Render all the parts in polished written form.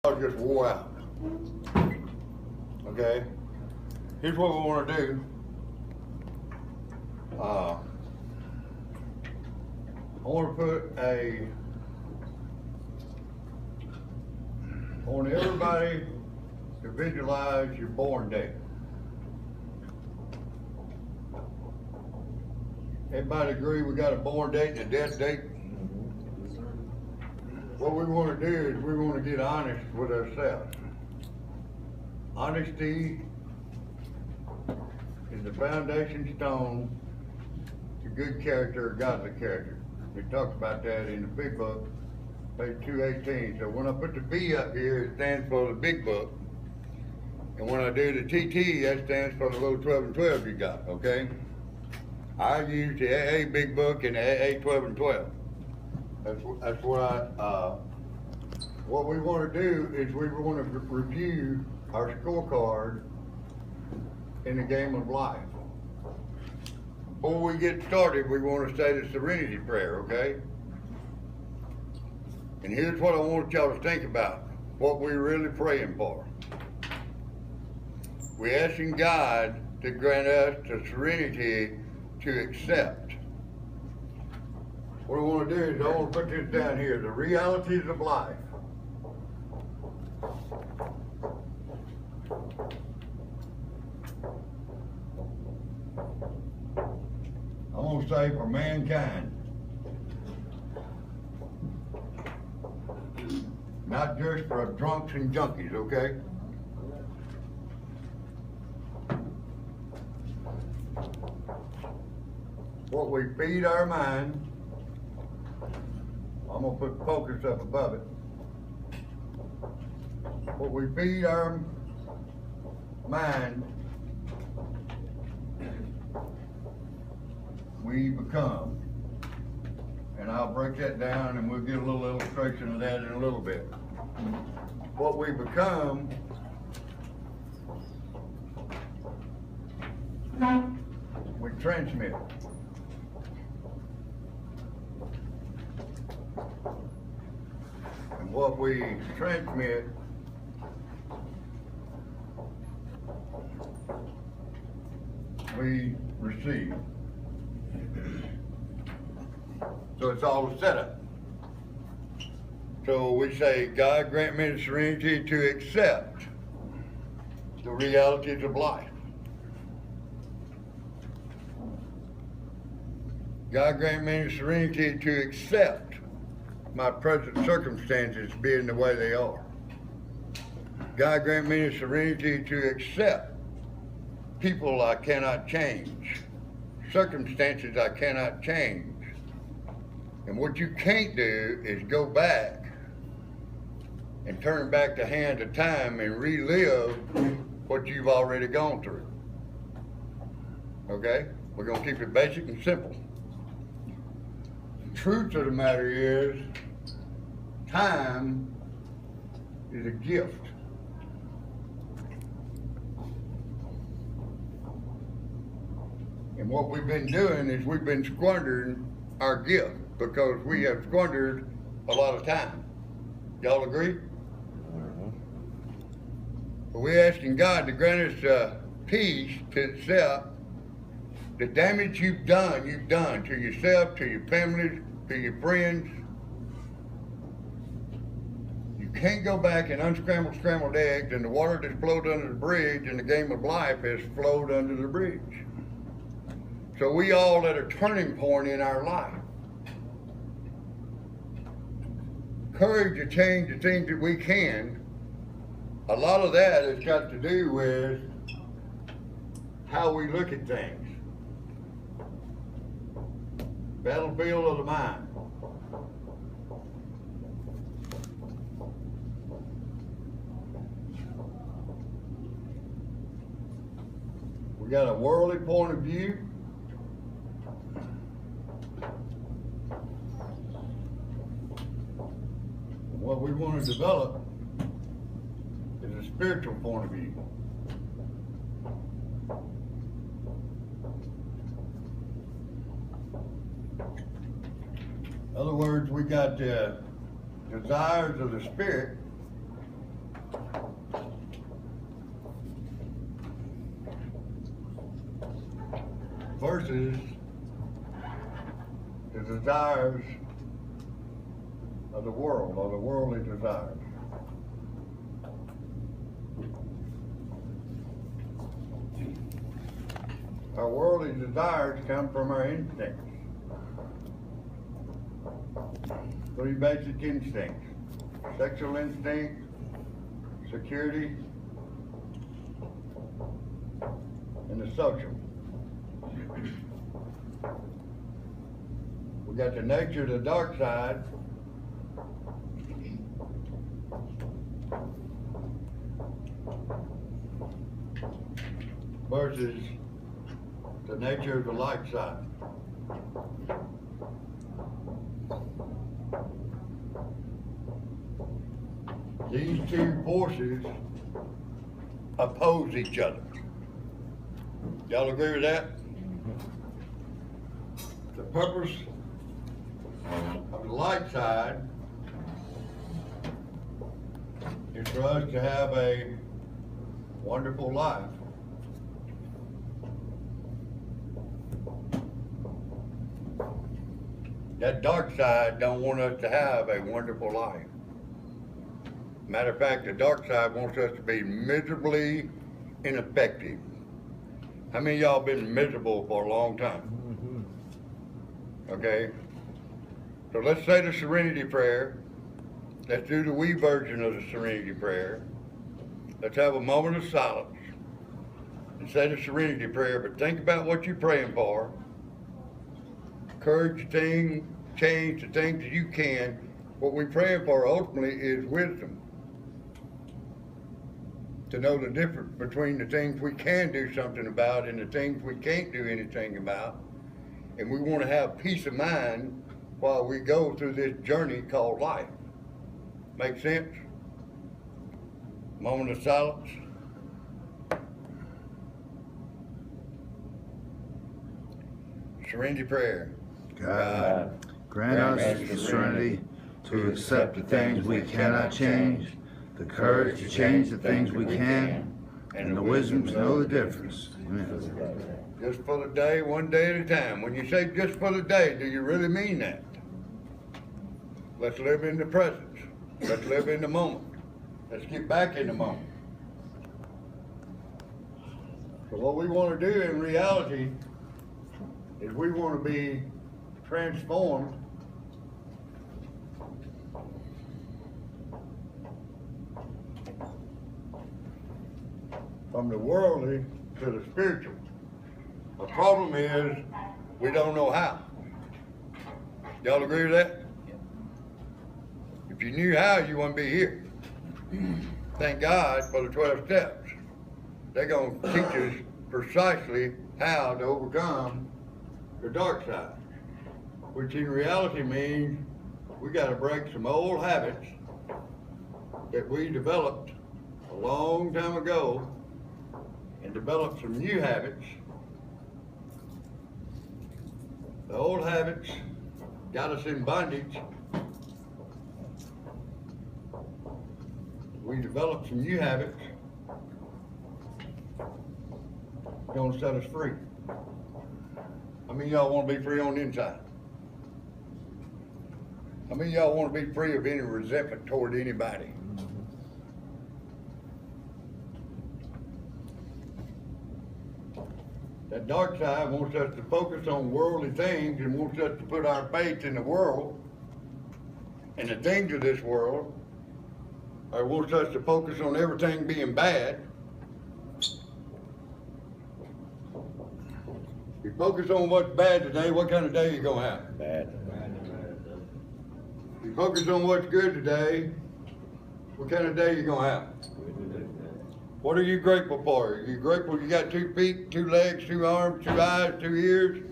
Just wore out. Okay? Here's what we want to do. I want everybody to visualize your born date. Everybody agree we got a born date and a death date? What we want to do is we want to get honest with ourselves. Honesty is the foundation stone to good character or godly character. We talked about that in the big book, page 218. So when I put the B up here, it stands for the big book. And when I do the TT, that stands for the little 12 and 12 you got, okay? I use the AA big book and the AA 12 and 12. That's what we want to do is we want to review our scorecard in the game of life. Before we get started, we want to say the serenity prayer, okay? And here's what I want y'all to think about, what we're really praying for. We're asking God to grant us the serenity to accept. What I want to do is I want to put this down here, the realities of life. I'm going to say for mankind. Not just for drunks and junkies, okay? What we feed our mind, I'm going to put focus up above it. What we feed our mind, we become. And I'll break that down and we'll get a little illustration of that in a little bit. What we become, we transmit. And what we transmit, we receive. So it's all a setup. So we say, God grant me the serenity to accept the realities of life. God grant me the serenity to accept my present circumstances being the way they are. God grant me the serenity to accept people I cannot change, circumstances I cannot change. And what you can't do is go back and turn back the hand of time and relive what you've already gone through. Okay? We're going to keep it basic and simple. The truth of the matter is, time is a gift. And what we've been doing is we've been squandering our gift because we have squandered a lot of time. Y'all agree? We're asking God to grant us peace to accept the damage you've done to yourself, to your families, to your friends. You can't go back and unscramble scrambled eggs, and the water that's flowed under the bridge in the game of life has flowed under the bridge. So we all at a turning point in our life. Courage to change the things that we can. A lot of that has got to do with how we look at things. Battlefield of the mind. We got a worldly point of view. What we want to develop is a spiritual point of view. In other words, we got the desires of the spirit versus the desires of the world, or the worldly desires. Our worldly desires come from our instincts. Three basic instincts: sexual instinct, security, and the social. We got the nature of the dark side, versus the nature of the light side. These two forces oppose each other. Y'all agree with that? The purpose of the light side is for us to have a wonderful life. That dark side don't want us to have a wonderful life. Matter of fact, the dark side wants us to be miserably ineffective. How many of y'all been miserable for a long time? Okay? So let's say the Serenity Prayer. Let's do the we version of the Serenity Prayer. Let's have a moment of silence and say the Serenity Prayer, but think about what you're praying for. Encourage things, change the things that you can. What we're praying for ultimately is wisdom. To know the difference between the things we can do something about and the things we can't do anything about. And we want to have peace of mind while we go through this journey called life. Make sense? Moment of silence. Serenity Prayer. God, grant us the serenity to accept the things we cannot change, the courage to change the things we can, and the wisdom to know the difference. Amen. Just for the day, one day at a time. When you say just for the day, do you really mean that? Let's live in the present. Let's live in the moment. Let's get back in the moment. So what we want to do in reality is we want to be transformed from the worldly to the spiritual. The problem is we don't know how. Y'all agree with that? If you knew how, you wouldn't be here. Thank God for the 12 steps. They're going to teach us precisely how to overcome the dark side, which in reality means we got to break some old habits that we developed a long time ago and develop some new habits. The old habits got us in bondage. We developed some new habits. Going to set us free. How many of y'all want to be free on the inside? How many of y'all want to be free of any resentment toward anybody? That dark side wants us to focus on worldly things and wants us to put our faith in the world and the things of this world, or wants us to focus on everything being bad. You focus on what's bad today, what kind of day you gonna have? Bad. You focus on what's good today, what kind of day you gonna have? What are you grateful for? Are you grateful you got 2 feet, 2 legs, 2 arms, 2 eyes, 2 ears?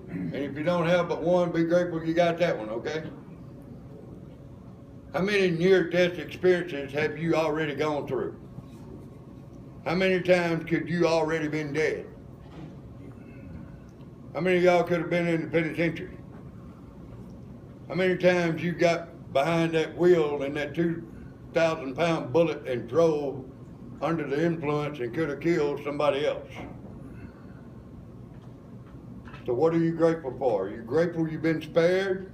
And if you don't have but one, be grateful you got that one, okay? How many near-death experiences have you already gone through? How many times could you already been dead? How many of y'all could have been in the penitentiary? How many times you got behind that wheel in that 2,000-pound bullet and drove under the influence and could have killed somebody else? So what are you grateful for? Are you grateful you've been spared?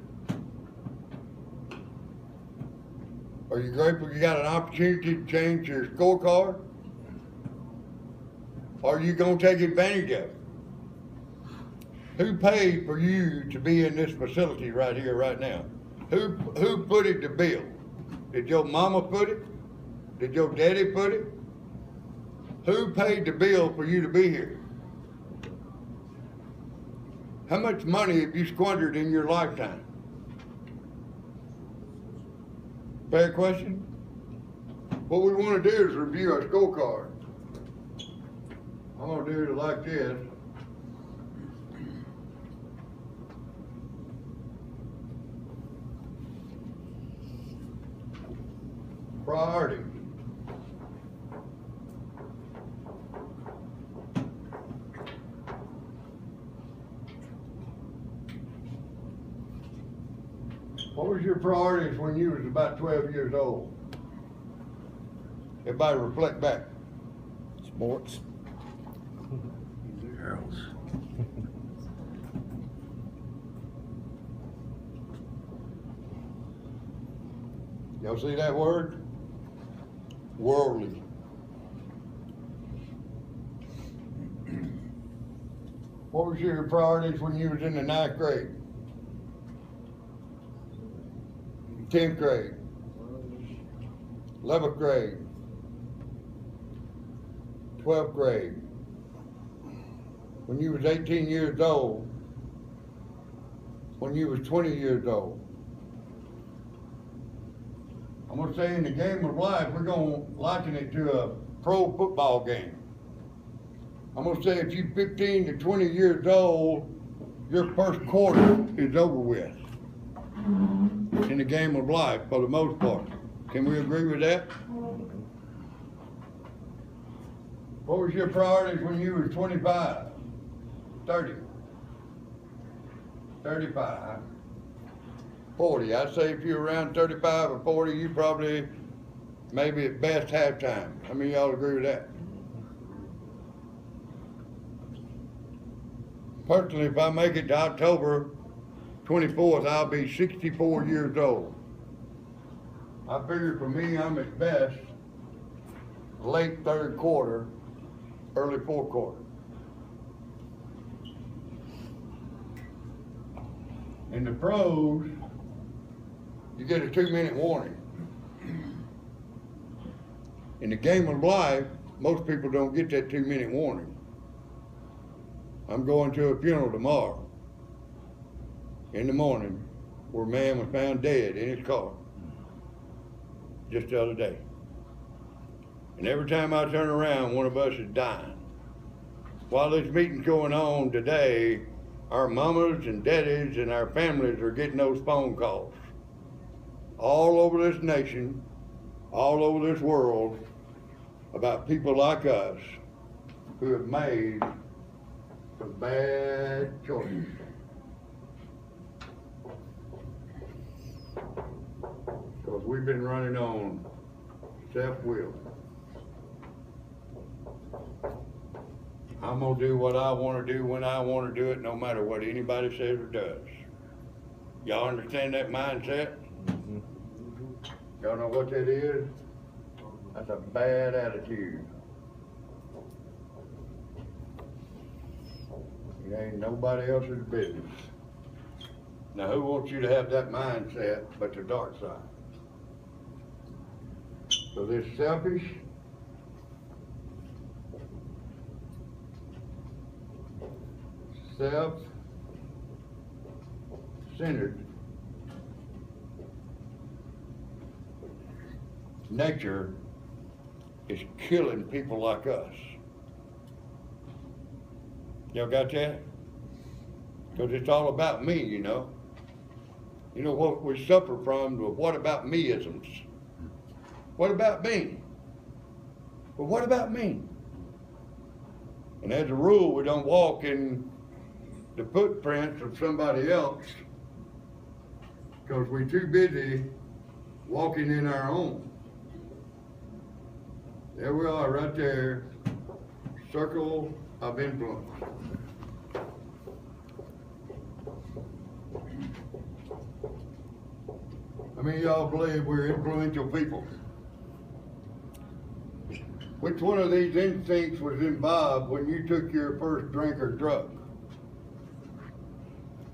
Are you grateful you got an opportunity to change your scorecard? Or are you going to take advantage of it? Who paid for you to be in this facility right here, right now? Who footed the bill? Did your mama put it? Did your daddy put it? Who paid the bill for you to be here? How much money have you squandered in your lifetime? Fair question? What we want to do is review our scorecard. I'm going to do it like this. Priority. What was your priorities when you was about 12 years old? Everybody reflect back. Sports. Girls. Y'all see that word? Worldly. What was your priorities when you was in the 9th grade? 10th grade? 11th grade? 12th grade? When you was 18 years old? When you was 20 years old? I'm going to say in the game of life, we're going to liken it to a pro football game. I'm going to say if you're 15 to 20 years old, your first quarter is over with in the game of life for the most part. Can we agree with that? What was your priorities when you were 25, 30, 35? 40. I'd say if you're around 35 or 40, you probably, maybe at best, halftime. How many of y'all agree with that? Personally, if I make it to October 24th, I'll be 64 years old. I figure for me, I'm at best late 3rd quarter, early 4th quarter. In the pros, you get a 2-minute warning. In the game of life, most people don't get that 2-minute warning. I'm going to a funeral tomorrow in the morning where a man was found dead in his car just the other day. And every time I turn around, one of us is dying. While this meeting's going on today, our mamas and daddies and our families are getting those phone calls all over this nation, all over this world, about people like us who have made some bad choices. Because we've been running on self-will. I'm going to do what I want to do when I want to do it, no matter what anybody says or does. Y'all understand that mindset? Y'all know what that is? That's a bad attitude. It ain't nobody else's business. Now, who wants you to have that mindset but the dark side? So this selfish, self-centered nature is killing people like us. Y'all got that? Because it's all about me, you know. You know what we suffer from, the what about me-isms. What about me? Well, what about me? And as a rule, we don't walk in the footprints of somebody else because we're too busy walking in our own. There we are right there, circle of influence. How many of y'all believe we're influential people? Which one of these instincts was involved when you took your first drink or drug?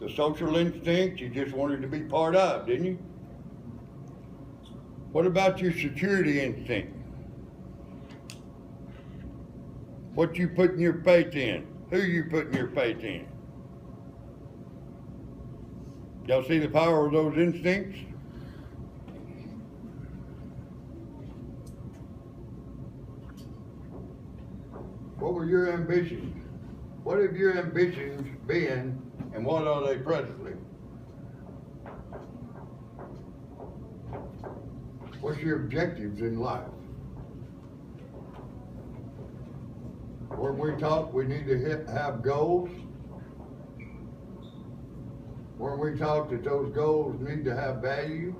The social instinct you just wanted to be part of, didn't you? What about your security instinct? What you putting your faith in? Who you putting your faith in? Y'all see the power of those instincts? What were your ambitions? What have your ambitions been, and what are they presently? What's your objectives in life? Weren't we taught we need to have goals? Weren't we taught that those goals need to have value?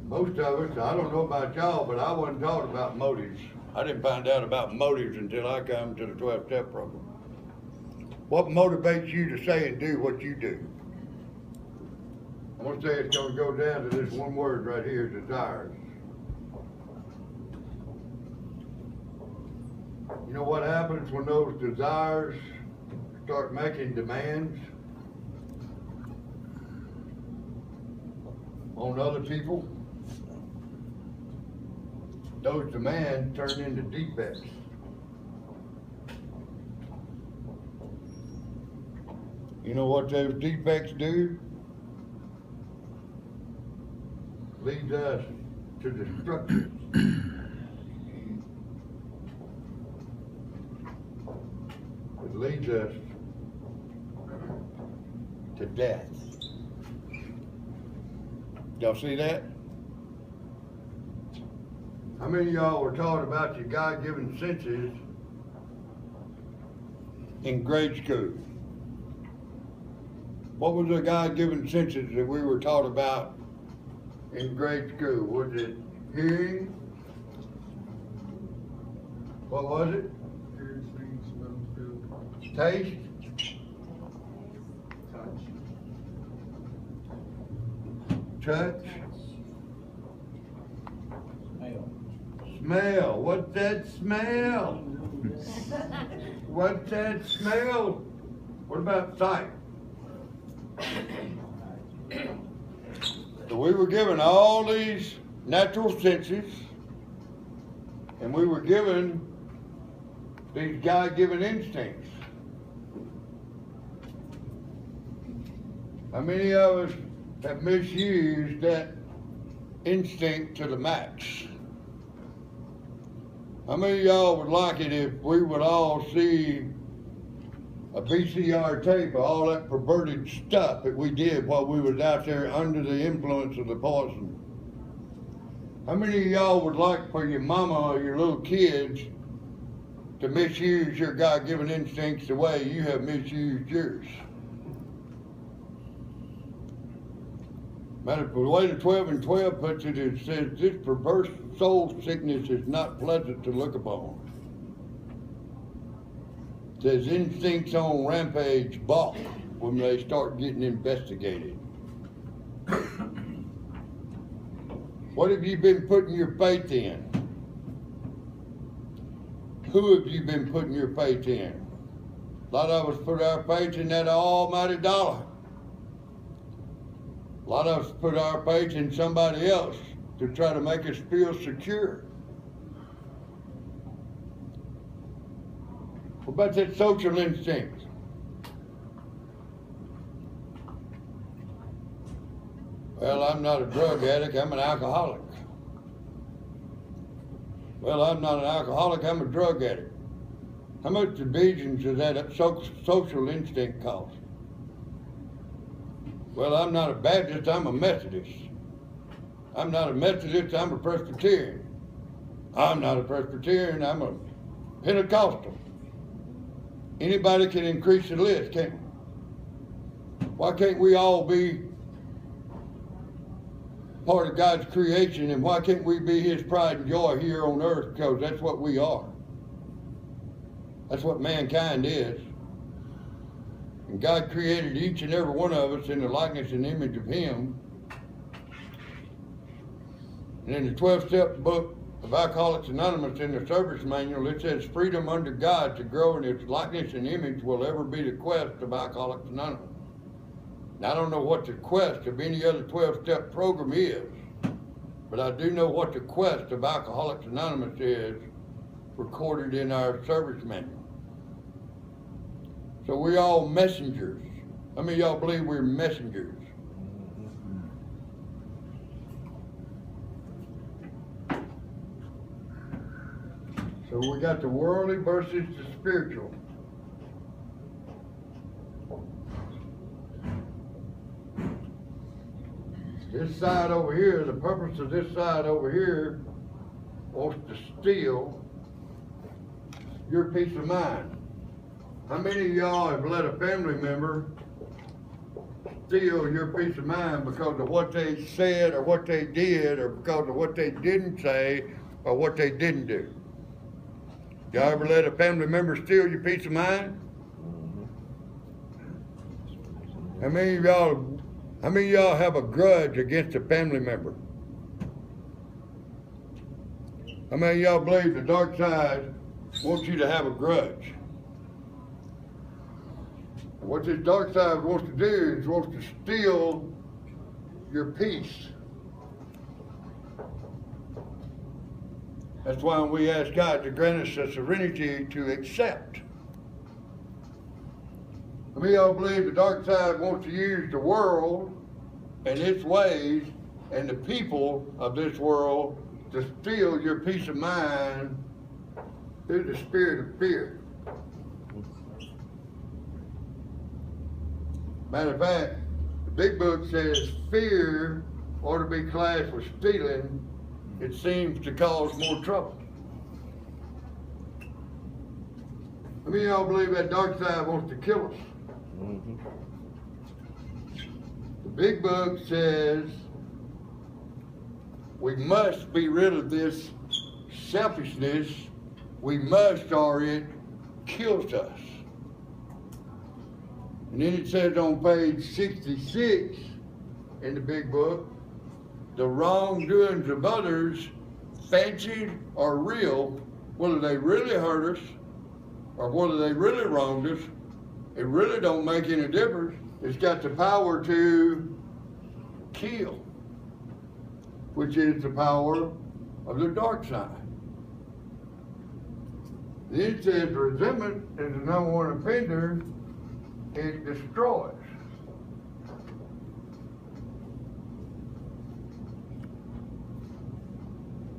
Most of us, I don't know about y'all, but I wasn't taught about motives. I didn't find out about motives until I come to the 12-step program. What motivates you to say and do what you do? I'm going to say it's going to go down to this one word right here, desires. You know what happens when those desires start making demands on other people? Those demands turn into defects. You know what those defects do? Leads us to destruction. It leads us to death. Y'all see that? How many of y'all were taught about your God-given senses in grade school? What was the God-given senses that we were taught about in grade school? Was it hearing? What was it? Hearing, seeing, smell, feel. Taste? Touch? Smell. What's that smell? What's that smell? What about sight? So we were given all these natural senses, and we were given these God-given instincts. How many of us have misused that instinct to the max? How many of y'all would like it if we would all see a VCR tape of all that perverted stuff that we did while we was out there under the influence of the poison? How many of y'all would like for your mama or your little kids to misuse your God-given instincts the way you have misused yours? Matter of the way the 12 and 12 puts it, it says this perverse soul sickness is not pleasant to look upon. It says instincts on rampage balk when they start getting investigated. What have you been putting your faith in? Who have you been putting your faith in? A lot of us put our faith in that almighty dollar. A lot of us put our faith in somebody else to try to make us feel secure. What about that social instinct? Well, I'm not a drug addict, I'm an alcoholic. Well, I'm not an alcoholic, I'm a drug addict. How much divisions does that social instinct cause? Well, I'm not a Baptist, I'm a Methodist. I'm not a Methodist, I'm a Presbyterian. I'm not a Presbyterian, I'm a Pentecostal. Anybody can increase the list, can't we? Why can't we all be part of God's creation, and why can't we be His pride and joy here on earth? Because that's what we are. That's what mankind is. And God created each and every one of us in the likeness and image of Him. And in the 12-step book of Alcoholics Anonymous, in the service manual, it says freedom under God to grow in its likeness and image will ever be the quest of Alcoholics Anonymous. Now, I don't know what the quest of any other 12-step program is, but I do know what the quest of Alcoholics Anonymous is, recorded in our service manual. So we're all messengers. How many of y'all believe we're messengers? So we got the worldly versus the spiritual. This side over here, the purpose of this side over here wants to steal your peace of mind. How many of y'all have let a family member steal your peace of mind because of what they said or what they did, or because of what they didn't say or what they didn't do? Y'all ever let a family member steal your peace of mind? How many of y'all have a grudge against a family member? How many of y'all believe the dark side wants you to have a grudge? And what this dark side wants to do is wants to steal your peace. That's why we ask God to grant us the serenity to accept. How many of y'all believe the dark side wants to use the world and its ways and the people of this world to steal your peace of mind through the spirit of fear? Matter of fact, the big book says fear ought to be classed with stealing. It seems to cause more trouble. How many of y'all believe that dark side wants to kill us? The big book says we must be rid of this selfishness. We must, or it kills us. And then it says on page 66 in the big book, the wrongdoings of others, fancied or real, whether they really hurt us or whether they really wronged us, it really don't make any difference. It's got the power to kill, which is the power of the dark side. Then it says resentment is the number one offender. It destroys.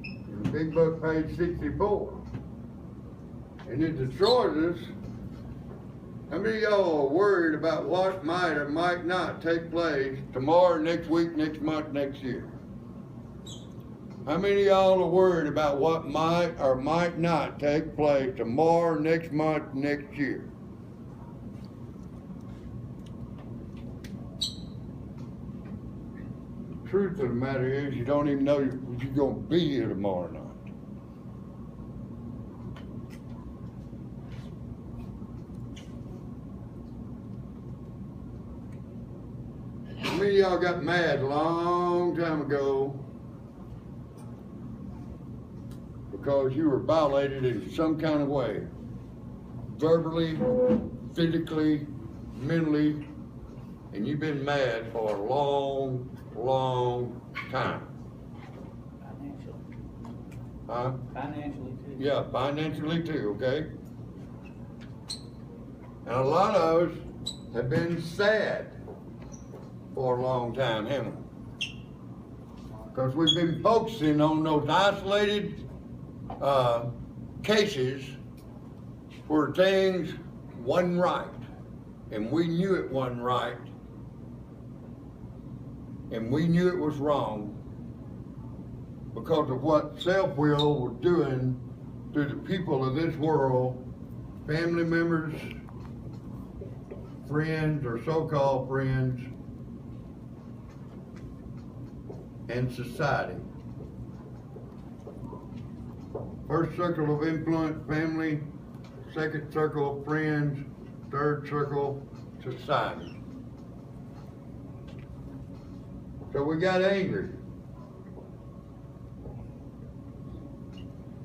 In the big book, page 64. And it destroys us. How many of y'all are worried about what might or might not take place tomorrow, next week, next month, next year? How many of y'all are worried about what might or might not take place tomorrow, next month, next year? The truth of the matter is you don't even know if you're going to be here tomorrow or not. How many of y'all got mad a long time ago because you were violated in some kind of way? Verbally, physically, mentally, and you've been mad for a long, long time. Financially. Huh? Financially too. Yeah, financially too, okay? And a lot of us have been sad for a long time, haven't we? Because we've been focusing on those isolated cases where things wasn't right, and we knew it wasn't right, and we knew it was wrong because of what self-will was doing to the people of this world, family members, friends or so-called friends, and society. First circle of influence, family. Second circle, friends. Third circle, society. So we got angry.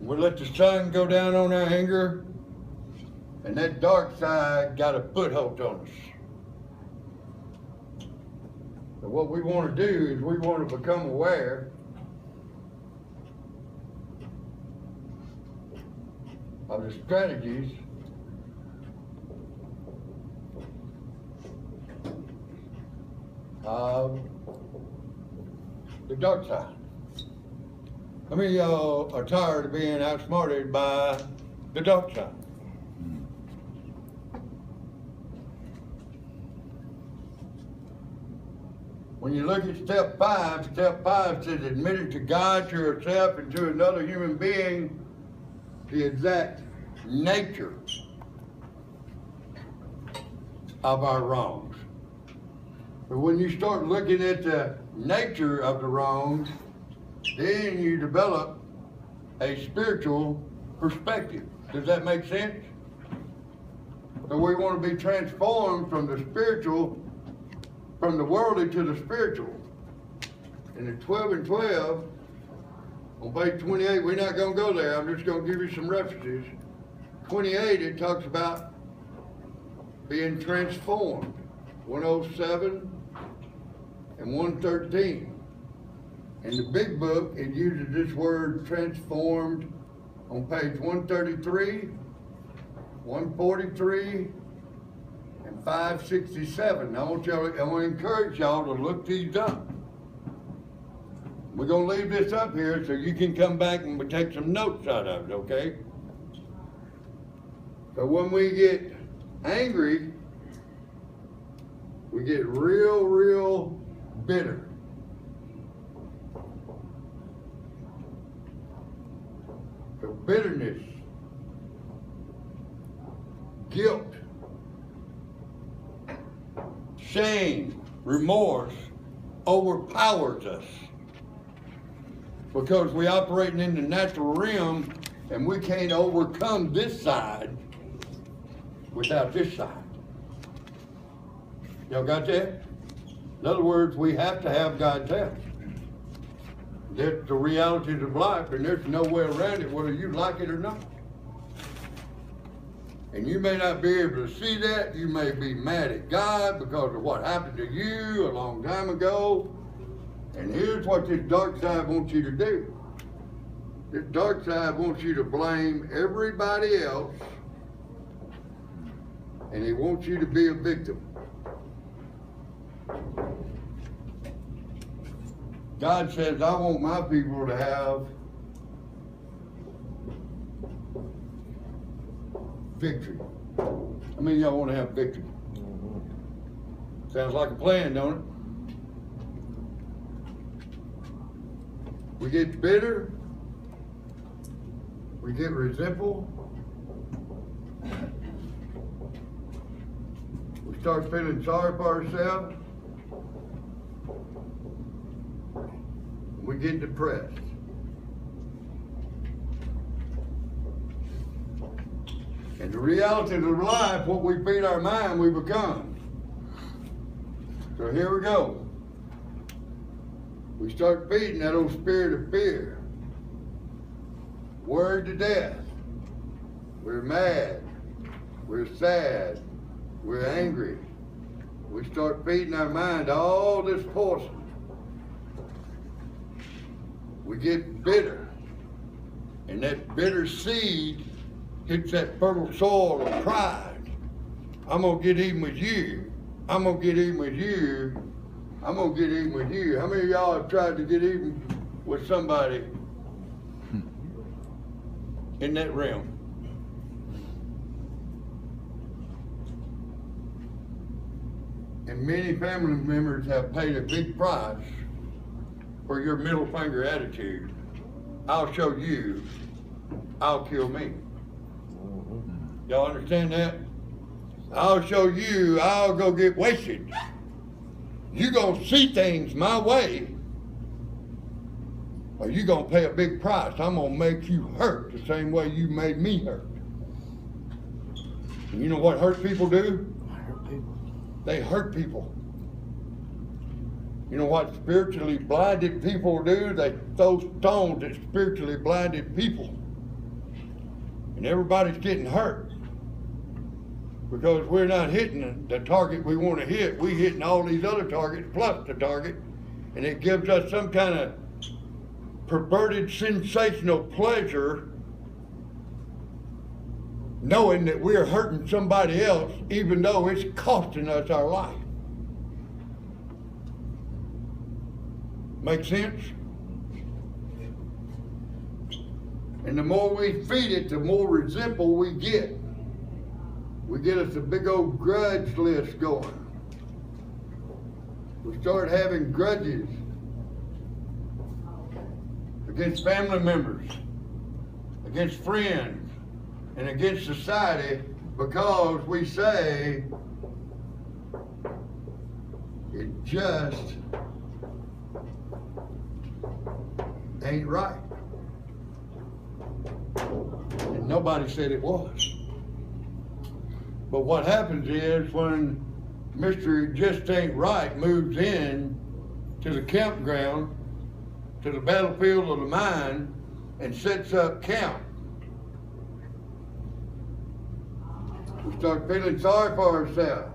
We let the sun go down on our anger, and that dark side got a foothold on us. So what we want to do is we want to become aware of the strategies of the dark side. How many of y'all are tired of being outsmarted by the dark side? When you look at step five says admitting to God, to yourself, and to another human being the exact nature of our wrongs. But when you start looking at the nature of the wrongs, then you develop a spiritual perspective. Does that make sense? So we want to be transformed from the spiritual, from the worldly to the spiritual. In the 12 and 12, on page 28, we're not going to go there. I'm just going to give you some references. 28, it talks about being transformed. 107 and 113. In the big book, it uses this word transformed on page 133, 143, and 567. I want to encourage y'all to look these up. We're going to leave this up here so you can come back and take some notes out of it, okay? So when we get angry, we get real bitter. So bitterness, guilt, shame, remorse overpowers us because we're operating in the natural realm and we can't overcome this side without this side. Y'all got that? In other words, we have to have God's help. That's the realities of life, and there's no way around it, whether you like it or not. And you may not be able to see that. You may be mad at God because of what happened to you a long time ago. And here's what this dark side wants you to do. This dark side wants you to blame everybody else, and he wants you to be a victim. God says, I want my people to have victory. I mean, y'all want to have victory. Sounds like a plan, don't it? We get bitter. We get resentful. We start feeling sorry for ourselves. We get depressed. And the reality of life, what we feed our mind, we become. So here we go. We start feeding that old spirit of fear. Word to death. We're mad. We're sad. We're angry. We start feeding our mind all this poison. We get bitter, and that bitter seed hits that fertile soil of pride. I'm gonna get even with you. I'm gonna get even with you. I'm gonna get even with you. How many of y'all have tried to get even with somebody in that realm? And many family members have paid a big price for your middle finger attitude. I'll show you, I'll kill me. Y'all understand that? I'll show you, I'll go get wasted. You gonna see things my way, or you gonna pay a big price. I'm gonna make you hurt the same way you made me hurt. And you know what hurt people do? Hurt people. They hurt people. You know what spiritually blinded people do? They throw stones at spiritually blinded people. And everybody's getting hurt. Because we're not hitting the target we want to hit. We're hitting all these other targets plus the target. And it gives us some kind of perverted, sensational pleasure knowing that we're hurting somebody else, even though it's costing us our life. Make sense? And the more we feed it, the more resentful we get. We get us a big old grudge list going. We start having grudges against family members, against friends, and against society because we say it just ain't right. And nobody said it was. But what happens is when Mr. It Just Ain't Right moves in to the campground, to the battlefield of the mind, and sets up camp, we start feeling sorry for ourselves.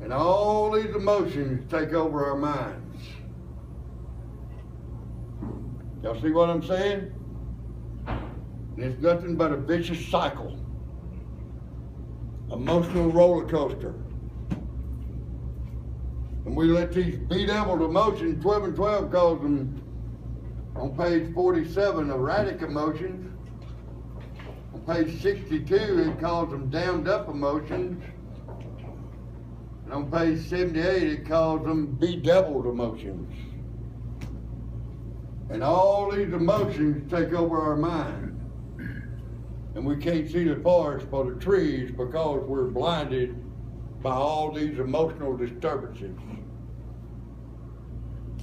And all these emotions take over our minds. Y'all see what I'm saying? And it's nothing but a vicious cycle. Emotional roller coaster. And we let these bedeviled emotions, 12 and 12 calls them on page 47, erratic emotions. On page 62, it calls them dammed up emotions. And on page 78, it calls them bedeviled emotions. And all these emotions take over our mind. And we can't see the forest for the trees because we're blinded by all these emotional disturbances.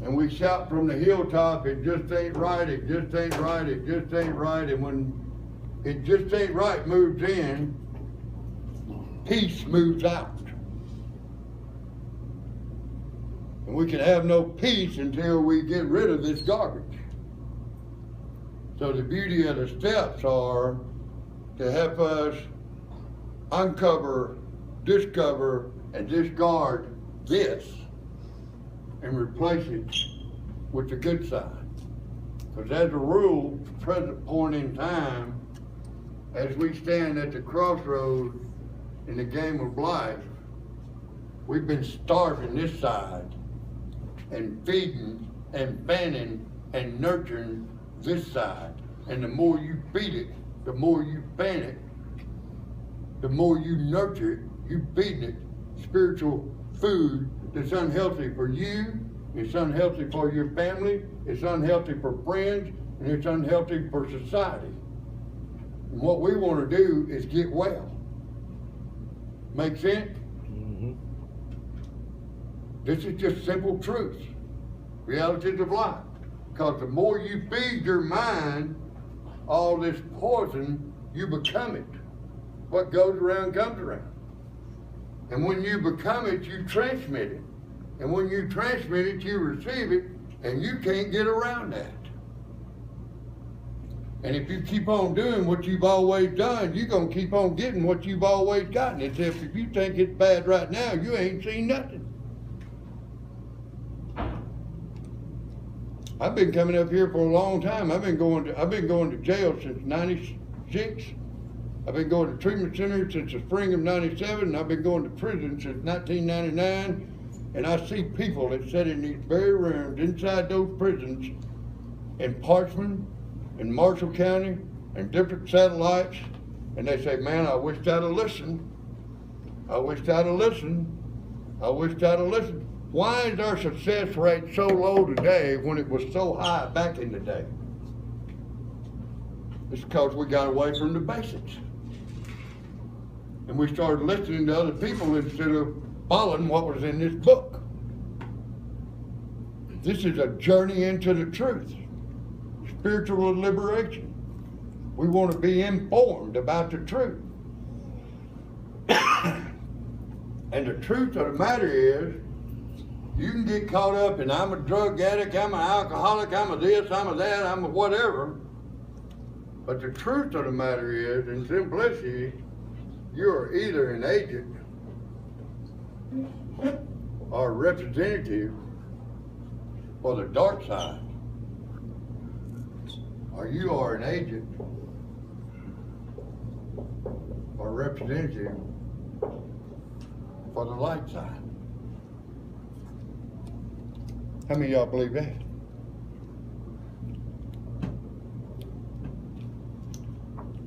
And we shout from the hilltop, it just ain't right, it just ain't right, it just ain't right. And when it just ain't right moves in, peace moves out. And we can have no peace until we get rid of this garbage. So the beauty of the steps are to help us uncover, discover, and discard this and replace it with the good side. Because as a rule, at the present point in time, as we stand at the crossroads in the game of life, we've been starving this side and feeding and fanning and nurturing this side. And the more you feed it, the more you fan it, the more you nurture it, you feed it spiritual food that's unhealthy for you, it's unhealthy for your family, it's unhealthy for friends, and it's unhealthy for society. And what we want to do is get well. Make sense? Mm-hmm. This is just simple truth, realities of life. Because the more you feed your mind all this poison, you become it. What goes around comes around. And when you become it, you transmit it. And when you transmit it, you receive it, and you can't get around that. And if you keep on doing what you've always done, you're going to keep on getting what you've always gotten. It's if you think it's bad right now, you ain't seen nothing. I've been coming up here for a long time. I've been going to jail since '96. I've been going to treatment center since the spring of '97, and I've been going to prison since 1999. And I see people that sit in these very rooms inside those prisons in Parchman, in Marshall County, and different satellites, and they say, man, I wish I'd have listened. I wish I'd have listened. I wish I'd have listened. Why is our success rate so low today when it was so high back in the day? It's because we got away from the basics. And we started listening to other people instead of following what was in this book. This is a journey into the truth, spiritual liberation. We want to be informed about the truth. And the truth of the matter is, you can get caught up in I'm a drug addict, I'm an alcoholic, I'm a this, I'm a that, I'm a whatever. But the truth of the matter is, in simplicity, you're either an agent or a representative for the dark side, or you are an agent or representative for the light side. How many of y'all believe that?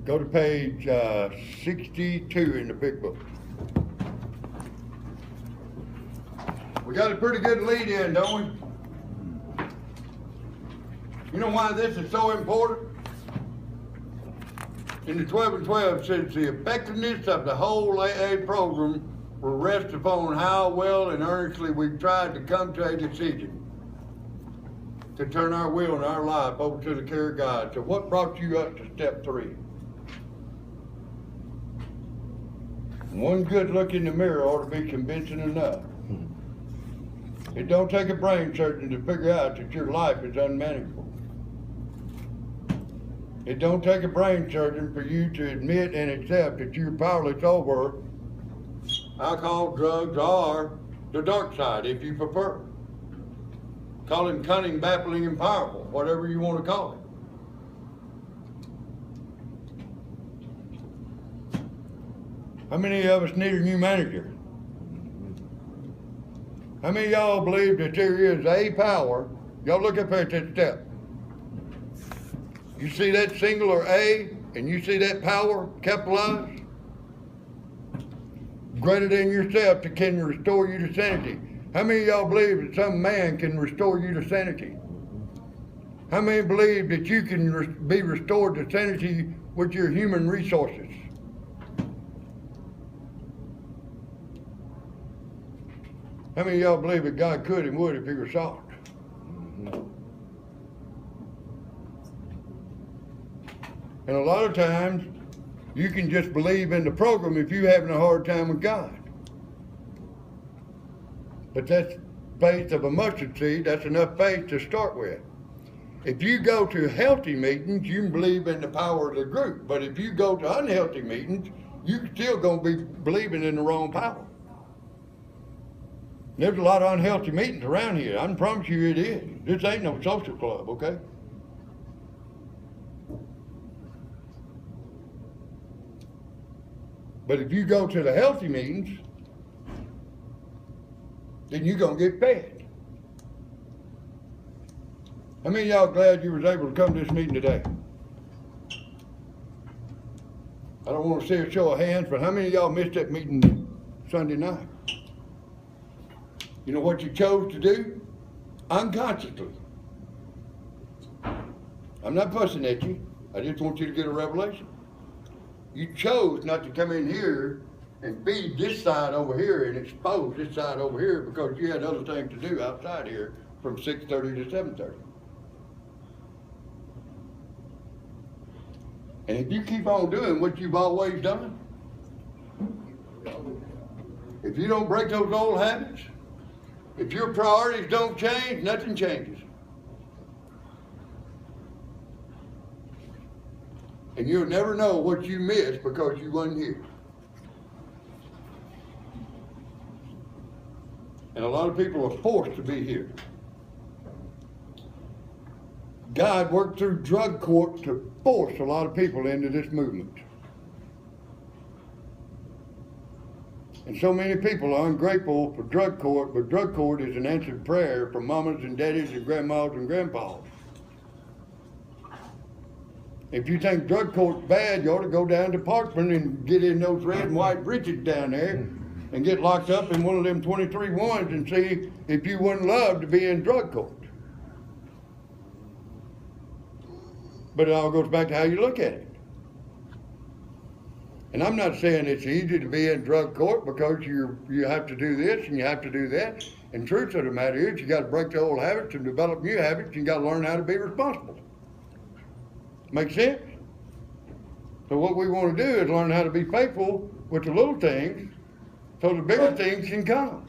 Go to page 62 in the big book. We got a pretty good lead in, don't we? You know why this is so important? In the 12 and 12 it says the effectiveness of the whole AA program will rest upon how well and earnestly we've tried to come to a decision to turn our will and our life over to the care of God. So what brought you up to step 3? One good look in the mirror ought to be convincing enough. It don't take a brain surgeon to figure out that your life is unmanageable. It don't take a brain surgeon for you to admit and accept that you're powerless over alcohol, drugs, or the dark side, if you prefer. Call him cunning, baffling, and powerful, whatever you want to call it. How many of us need a new manager? How many of y'all believe that there is a power? Y'all look up at that step. You see that singular A, and you see that power capitalized? Greater than yourself that can restore you to sanity. How many of y'all believe that some man can restore you to sanity? How many believe that you can be restored to sanity with your human resources? How many of y'all believe that God could and would if he were sought? And a lot of times, you can just believe in the program if you're having a hard time with God. But that's faith of a mustard seed. That's enough faith to start with. If you go to healthy meetings, you can believe in the power of the group. But if you go to unhealthy meetings, you're still going to be believing in the wrong power. There's a lot of unhealthy meetings around here. I can promise you it is. This ain't no social club, okay? But if you go to the healthy meetings, then you're going to get fed. How many of y'all glad you was able to come to this meeting today? I don't want to see a show of hands, but how many of y'all missed that meeting Sunday night? You know what you chose to do? Unconsciously. I'm not fussing at you. I just want you to get a revelation. You chose not to come in here and feed this side over here and expose this side over here because you had other things to do outside here from 6:30 to 7:30. And if you keep on doing what you've always done, if you don't break those old habits, if your priorities don't change, nothing changes. And you'll never know what you missed because you wasn't here. And a lot of people are forced to be here. God worked through drug court to force a lot of people into this movement. And so many people are ungrateful for drug court, but drug court is an answered prayer from mamas and daddies and grandmas and grandpas. If you think drug court's bad, you ought to go down to Parkman and get in those red and white britches down there and get locked up in one of them 23 ones and see if you wouldn't love to be in drug court. But it all goes back to how you look at it. And I'm not saying it's easy to be in drug court because you have to do this and you have to do that. And truth of the matter is you got to break the old habits and develop new habits and you got to learn how to be responsible. Make sense? So what we want to do is learn how to be faithful with the little things so the bigger things can come.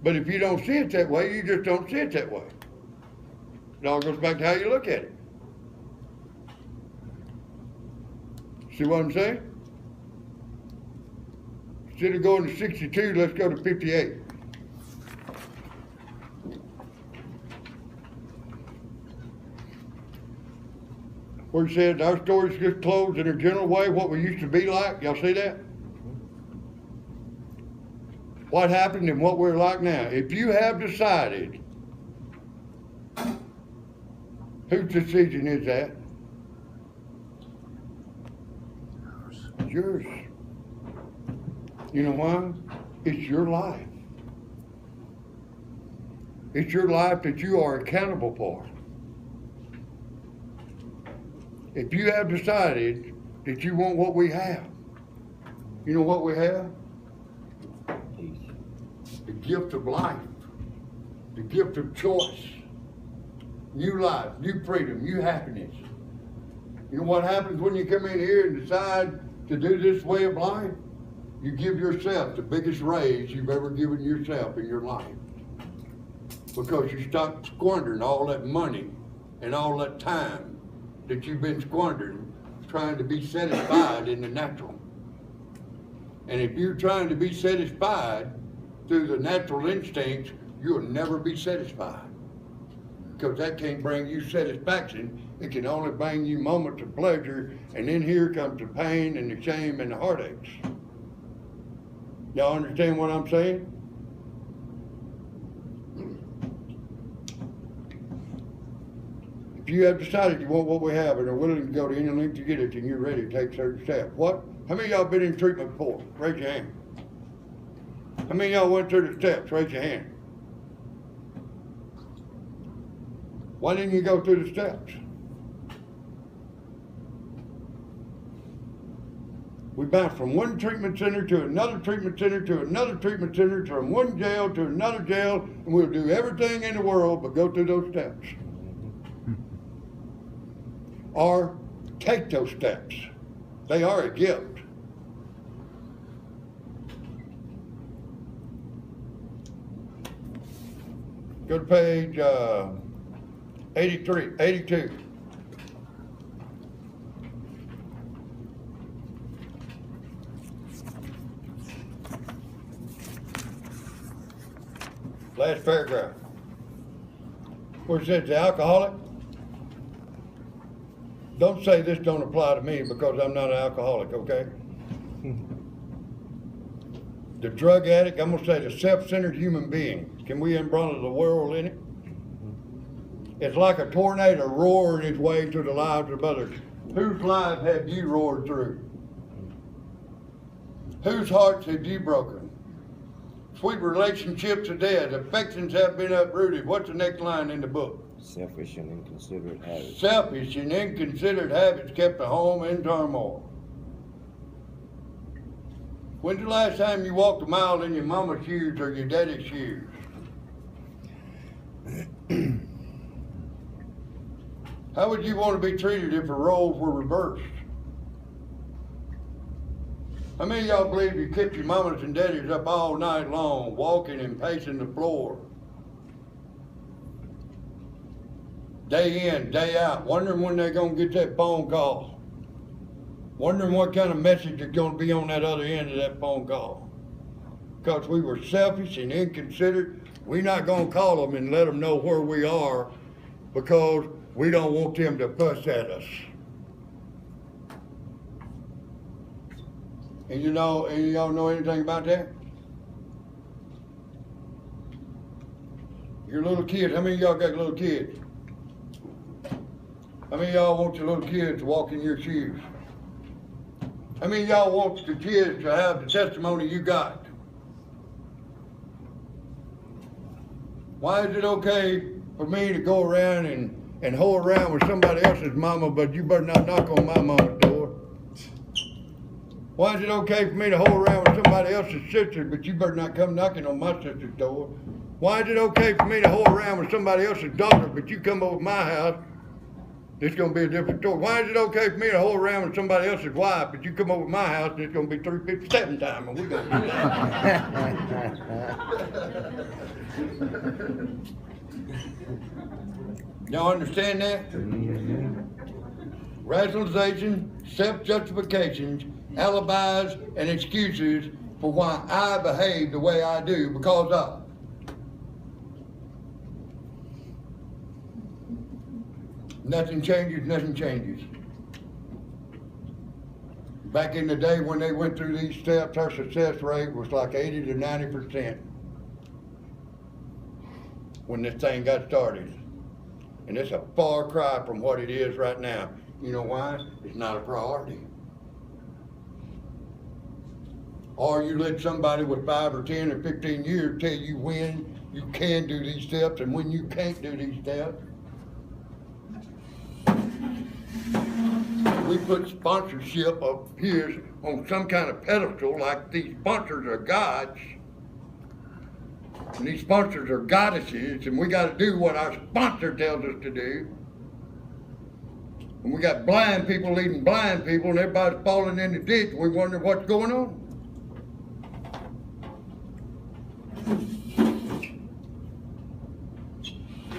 But if you don't see it that way, you just don't see it that way. It all goes back to how you look at it. See what I'm saying? Instead of going to 62, let's go to 58. Where he said our stories just closed in a general way what we used to be like. Y'all see that? What happened and what we're like now. If you have decided, whose decision is that? It's yours. You know why? It's your life. It's your life that you are accountable for. If you have decided that you want what we have, you know what we have? The gift of life, the gift of choice, new life, new freedom, new happiness. You know what happens when you come in here and decide to do this way of life? You give yourself the biggest raise you've ever given yourself in your life. Because you stop squandering all that money and all that time that you've been squandering trying to be satisfied in the natural. And if you're trying to be satisfied through the natural instincts, you'll never be satisfied. Because that can't bring you satisfaction. It can only bring you moments of pleasure, and then here comes the pain and the shame and the heartaches. Y'all understand what I'm saying? If you have decided you want what we have and are willing to go to any length to get it, then you're ready to take certain steps. What? How many of y'all been in treatment before? Raise your hand. How many of y'all went through the steps? Raise your hand. Why didn't you go through the steps? We bounced from one treatment center to another treatment center to another treatment center, from one jail to another jail, and we'll do everything in the world but go through those steps. Or take those steps. They are a gift. Go to page 82. Last paragraph. Where it says the alcoholic. Don't say this don't apply to me because I'm not an alcoholic, okay? The drug addict, I'm gonna say the self-centered human being. Can we umbrella the world in it? It's like a tornado roaring its way through the lives of others. Whose life have you roared through? Whose hearts have you broken? Sweet relationships are dead. Affections have been uprooted. What's the next line in the book? Selfish and inconsiderate habits. Selfish and inconsiderate habits kept the home in turmoil. When's the last time you walked a mile in your mama's shoes or your daddy's shoes? How would you want to be treated if the roles were reversed? How many of y'all believe you kept your mamas and daddies up all night long, walking and pacing the floor? Day in, day out, wondering when they're going to get that phone call. Wondering what kind of message is going to be on that other end of that phone call. Because we were selfish and inconsiderate. We're not going to call them and let them know where we are because we don't want them to fuss at us. And you know, and y'all know anything about that? Your little kids, how many of y'all got little kids? How many of y'all want your little kids to walk in your shoes? How many of y'all want the kids to have the testimony you got? Why is it okay for me to go around and hoe around with somebody else's mama, but you better not knock on my mama's door? Why is it okay for me to hoe around with somebody else's sister, but you better not come knocking on my sister's door? Why is it okay for me to hoe around with somebody else's daughter, but you come over to my house, it's gonna be a different story. Why is it okay for me to hold around with somebody else's wife, but you come over to my house and it's gonna be 357 time and we're gonna do that? Y'all understand that? Rationalization, self-justifications, alibis, and excuses for why I behave the way I do because of. Nothing changes, nothing changes. Back in the day when they went through these steps, our success rate was like 80 to 90% when this thing got started. And it's a far cry from what it is right now. You know why? It's not a priority. Or you let somebody with 5 or 10 or 15 years tell you when you can do these steps and when you can't do these steps. We put sponsorship of his on some kind of pedestal like these sponsors are gods. And these sponsors are goddesses, and we got to do what our sponsor tells us to do. And we got blind people leading blind people, and everybody's falling in the ditch. We wonder what's going on.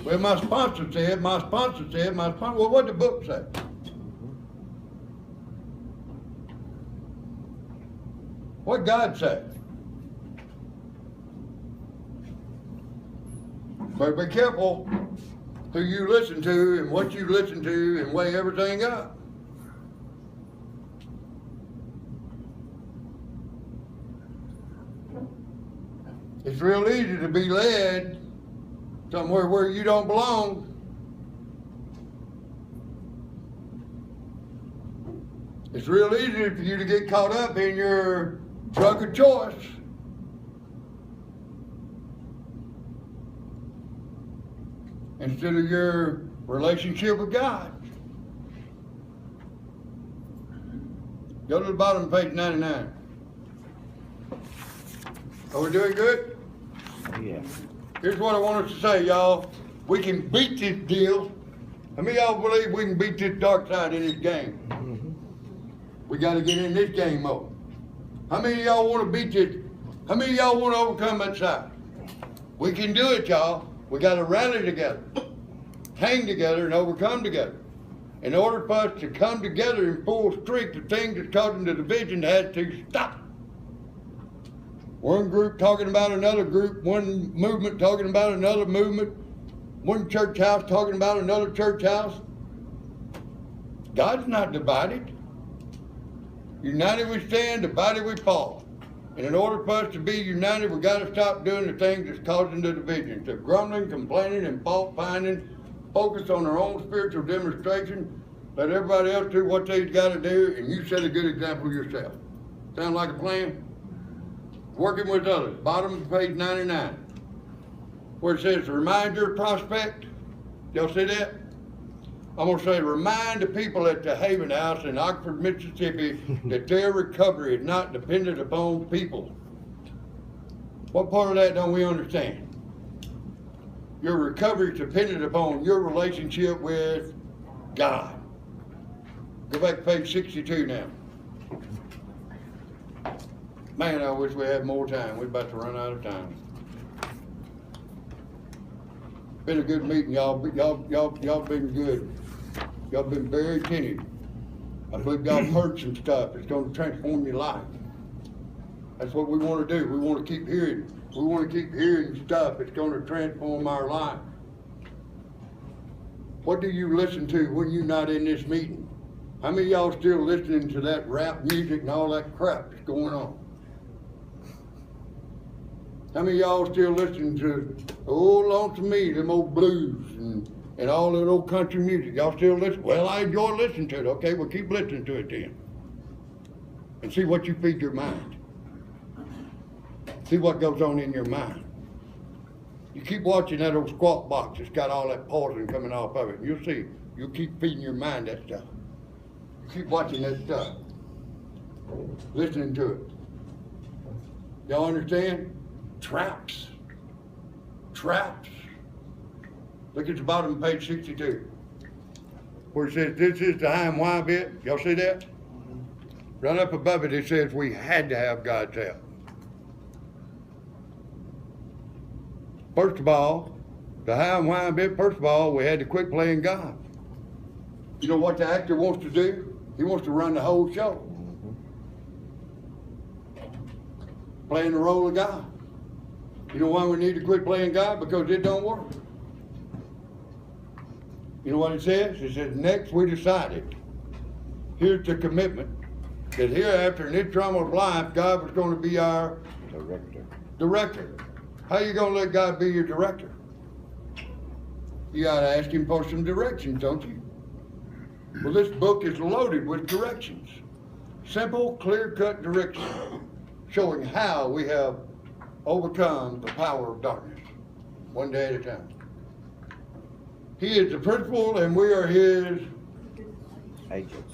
Well, my sponsor said, well, what did the book say? What God said? But be careful who you listen to and what you listen to and weigh everything up. It's real easy to be led somewhere where you don't belong. It's real easy for you to get caught up in your drug of choice. Instead of your relationship with God. Go to the bottom of page 99. Are we doing good? Yeah. Here's what I want us to say, y'all. We can beat this deal. How many of y'all believe we can beat this dark side in this game? We got to get in this game mode. How many of y'all want to beat this? How many of y'all want to overcome that side? We can do it, y'all. We got to rally together, hang together, and overcome together. In order for us to come together in full strength, the thing that's causing the division has to stop. One group talking about another group, one movement talking about another movement, one church house talking about another church house. God's not divided. United we stand, divided we fall. And in order for us to be united, we got to stop doing the things that's causing the division. The grumbling, complaining, and fault finding. Focus on our own spiritual demonstration. Let everybody else do what they've got to do, and you set a good example yourself. Sound like a plan? Working with others. Bottom of page 99. Where it says, remind your prospect. Y'all see that? I'm going to say, remind the people at the Haven House in Oxford, Mississippi, that their recovery is not dependent upon people. What part of that don't we understand? Your recovery is dependent upon your relationship with God. Go back to page 62 now. Man, I wish we had more time. We're about to run out of time. Been a good meeting, y'all. Y'all been good. Y'all been very attentive. I believe y'all heard some stuff. It's going to transform your life. That's what we want to do. We want to keep hearing. We want to keep hearing stuff. It's going to transform our life. What do you listen to when you're not in this meeting? How many of y'all still listening to that rap music and all that crap that's going on? How many of y'all still listening to old Lonesome Me, them old blues and all that old country music? Y'all still listen? Well, I enjoy listening to it. Okay, well, keep listening to it then. And see what you feed your mind. See what goes on in your mind. You keep watching that old squat box. It's got all that poison coming off of it. You'll see. You'll keep feeding your mind that stuff. You keep watching that stuff. Listening to it. Y'all understand? Traps. Traps. Look at the bottom of page 62. where it says, this is the high and wide bit. Y'all see that? Right up above it, it says we had to have God's help. First of all, the high and wide bit, first of all, we had to quit playing God. You know what the actor wants to do? He wants to run the whole show. Playing the role of God. You know why we need to quit playing God? Because it don't work. You know what it says? It says, next we decided, here's the commitment, that hereafter in this drama of life, God was going to be our director. How you going to let God be your director? You got to ask him for some directions, don't you? Well, this book is loaded with directions. Simple, clear-cut directions showing how we have overcome the power of darkness, one day at a time. He is the principal and we are his agents.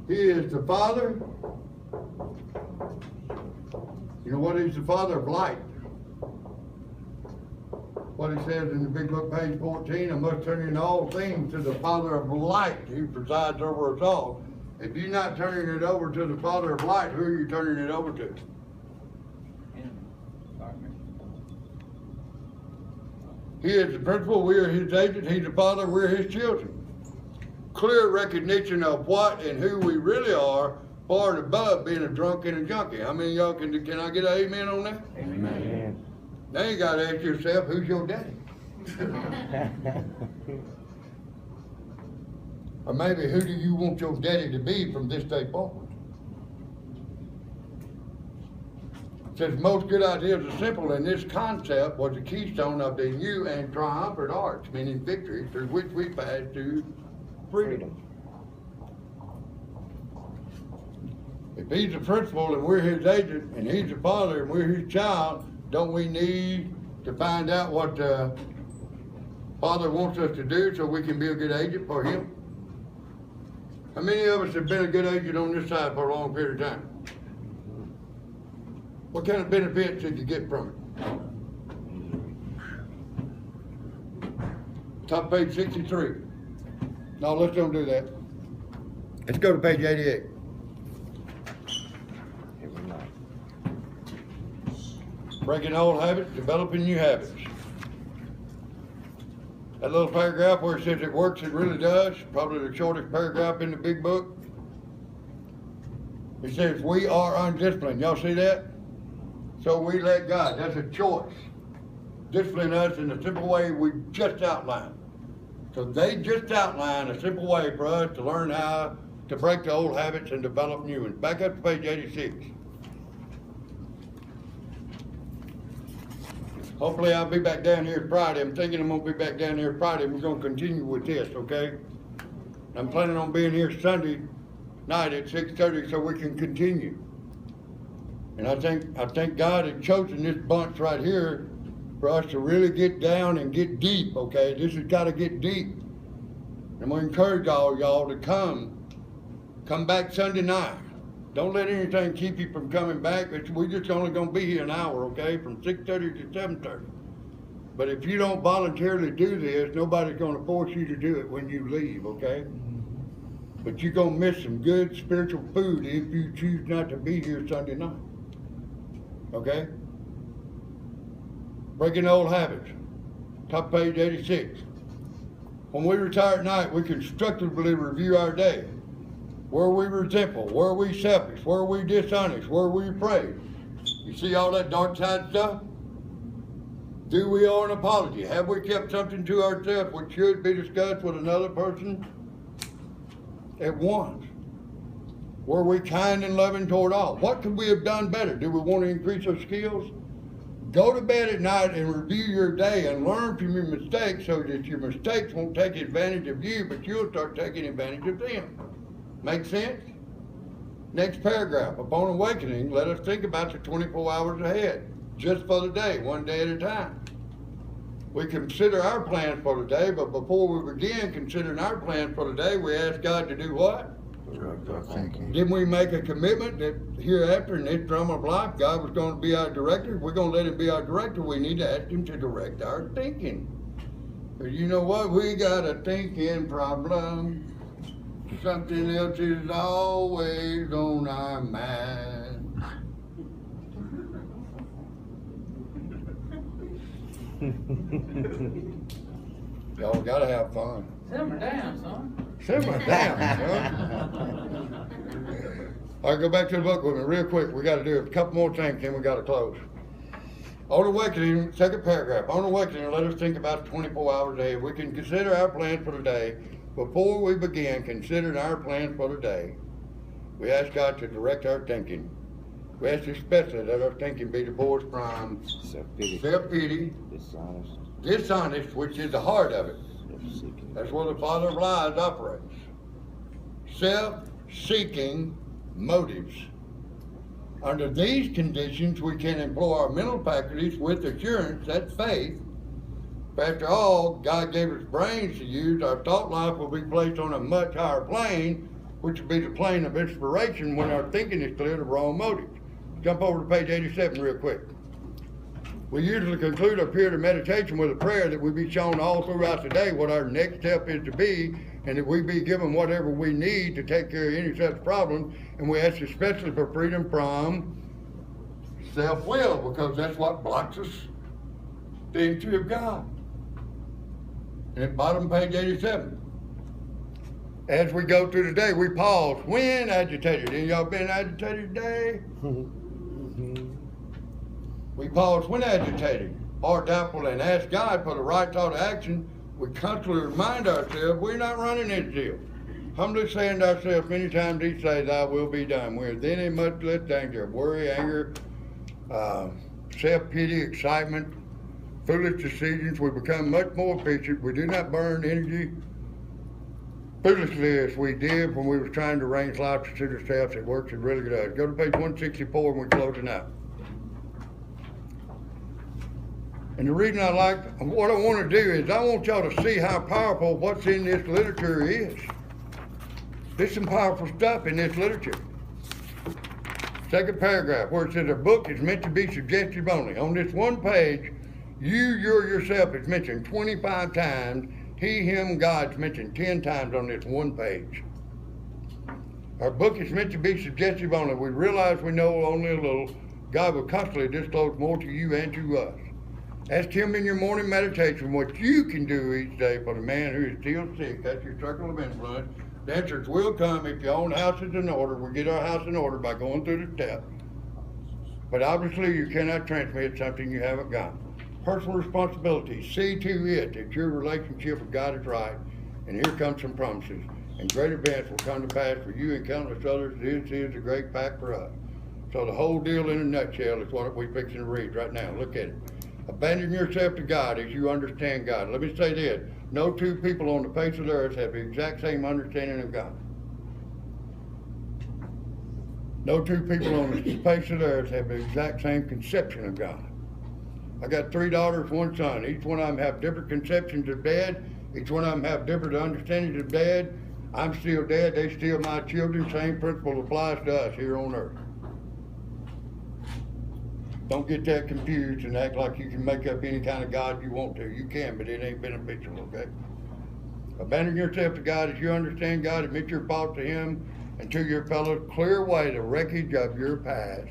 He is the Father. You know what? He's the Father of light. What he says in the big book, page 14, I must turn in all things to the Father of light who presides over us all. If you're not turning it over to the Father of light, who are you turning it over to? He is the principal, we are his agents, he's the Father, we're his children. Clear recognition of what and who we really are, far and above being a drunk and a junkie. How many of y'all can I get an amen on that? Amen. Now you gotta ask yourself, who's your daddy? Or maybe who do you want your daddy to be from this day forward? It says most good ideas are simple, and this concept was the keystone of the new and triumphant arch, meaning victory, through which we pass to freedom. If he's the principal and we're his agent, and he's the father and we're his child, don't we need to find out what the Father wants us to do so we can be a good agent for him? How many of us have been a good agent on this side for a long period of time? What kind of benefits did you get from it? Top page 63. No, let's don't do that. Let's go to page 88. Breaking old habits, developing new habits. That little paragraph where it says it works, it really does, probably the shortest paragraph in the big book. It says we are undisciplined. Y'all see that? So we let God, that's a choice. Discipline us in the simple way we just outlined. So they just outlined a simple way for us to learn how to break the old habits and develop new ones. Back up to page 86. Hopefully I'll be back down here Friday. I'm thinking I'm going to be back down here Friday. We're going to continue with this, okay? I'm planning on being here Sunday night at 6:30 so we can continue. And I think God had chosen this bunch right here for us to really get down and get deep, okay? This has got to get deep. And we encourage all y'all to come back Sunday night. Don't let anything keep you from coming back. We're just only going to be here an hour, okay, from 6:30 to 7:30. But if you don't voluntarily do this, nobody's going to force you to do it when you leave, okay? But you're going to miss some good spiritual food if you choose not to be here Sunday night, okay? Breaking old habits, top page 86. When we retire at night, we constructively review our day. Were we resentful? Were we selfish? Were we dishonest? Were we afraid? You see all that dark side stuff? Do we owe an apology? Have we kept something to ourselves which should be discussed with another person at once? Were we kind and loving toward all? What could we have done better? Do we want to increase our skills? Go to bed at night and review your day and learn from your mistakes so that your mistakes won't take advantage of you, but you'll start taking advantage of them. Make sense? Next paragraph. Upon awakening, let us think about the 24 hours ahead, just for the day, one day at a time. We consider our plans for the day, but before we begin considering our plans for the day, we ask God to do what? Didn't we make a commitment that hereafter in this drama of life, God was going to be our director? If we're going to let him be our director, we need to ask him to direct our thinking. But you know what? We got a thinking problem. Something else is always on our mind. Y'all gotta have fun. Simmer down, son. Simmer down, son. All right, go back to the book with me real quick. We gotta do a couple more things, then we gotta close. On awakening, second paragraph. On awakening, let us think about the 24 hours a day. We can consider our plans for the day. Before we begin considering our plans for the day, we ask God to direct our thinking. We ask especially that our thinking be divorced from self-pity, dishonest, which is the heart of it. That's where the father of lies operates. Self-seeking motives. Under these conditions, we can employ our mental faculties with assurance that faith. After all, God gave us brains to use. Our thought life will be placed on a much higher plane, which will be the plane of inspiration when our thinking is clear of wrong motives. Jump over to page 87 real quick. We usually conclude our period of meditation with a prayer that we be shown all throughout the day what our next step is to be, and that we be given whatever we need to take care of any such problems. And we ask especially for freedom from self-will, because that's what blocks us the entry of God. And at bottom page 87. As we go through the day, we pause. When agitated? Any of y'all been agitated today? We pause when agitated or doubtful and ask God for the right thought of action. We constantly remind ourselves we're not running this deal. Humbly saying to ourselves many times each day, thy will be done. We're then in much less danger of worry, anger, self-pity, excitement, foolish decisions. We become much more efficient. We do not burn energy foolishly as we did when we were trying to arrange life to suit ourselves. It works, it really does. Go to page 164 and we're closing out. And the reason I like, what I want to do is I want y'all to see how powerful what's in this literature is. There's some powerful stuff in this literature. Second paragraph, where it says a book is meant to be suggestive only. On this one page, yourself is mentioned 25 times. He, him, God's mentioned 10 times on this one page. Our book is meant to be suggestive only. We realize we know only a little. God will constantly disclose more to you and to us. Ask him in your morning meditation what you can do each day for the man who is still sick. That's your circle of influence. The answers will come if your own house is in order. We get our house in order by going through the steps. But obviously you cannot transmit something you haven't got. Personal responsibility. See to it that your relationship with God is right. And here comes some promises. And great events will come to pass for you and countless others. This is a great fact for us. So the whole deal in a nutshell is what we're fixing to read right now. Look at it. Abandon yourself to God as you understand God. Let me say this. No two people on the face of the earth have the exact same understanding of God. No two people on the face of the earth have the exact same conception of God. I got 3 daughters, 1 son. Each one of them have different conceptions of dad. Each one of them have different understandings of dad. I'm still dad. They still my children. Same principle applies to us here on earth. Don't get that confused and act like you can make up any kind of God you want to. You can, but it ain't beneficial, okay? Abandon yourself to God as you understand God. Admit your fault to him and to your fellows. Clear away the wreckage of your past.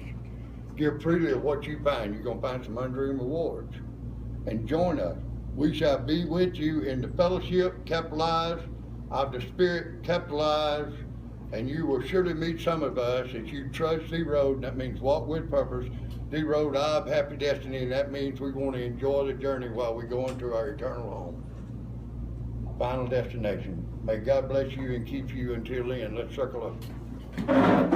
Give freely of what you find. You're going to find some undreamed rewards. And join us. We shall be with you in the fellowship, capitalized, of the Spirit, capitalized, and you will surely meet some of us as you trust the road. And that means walk with purpose. The road of happy destiny, and that means we want to enjoy the journey while we go into our eternal home. Final destination. May God bless you and keep you until then. Let's circle up.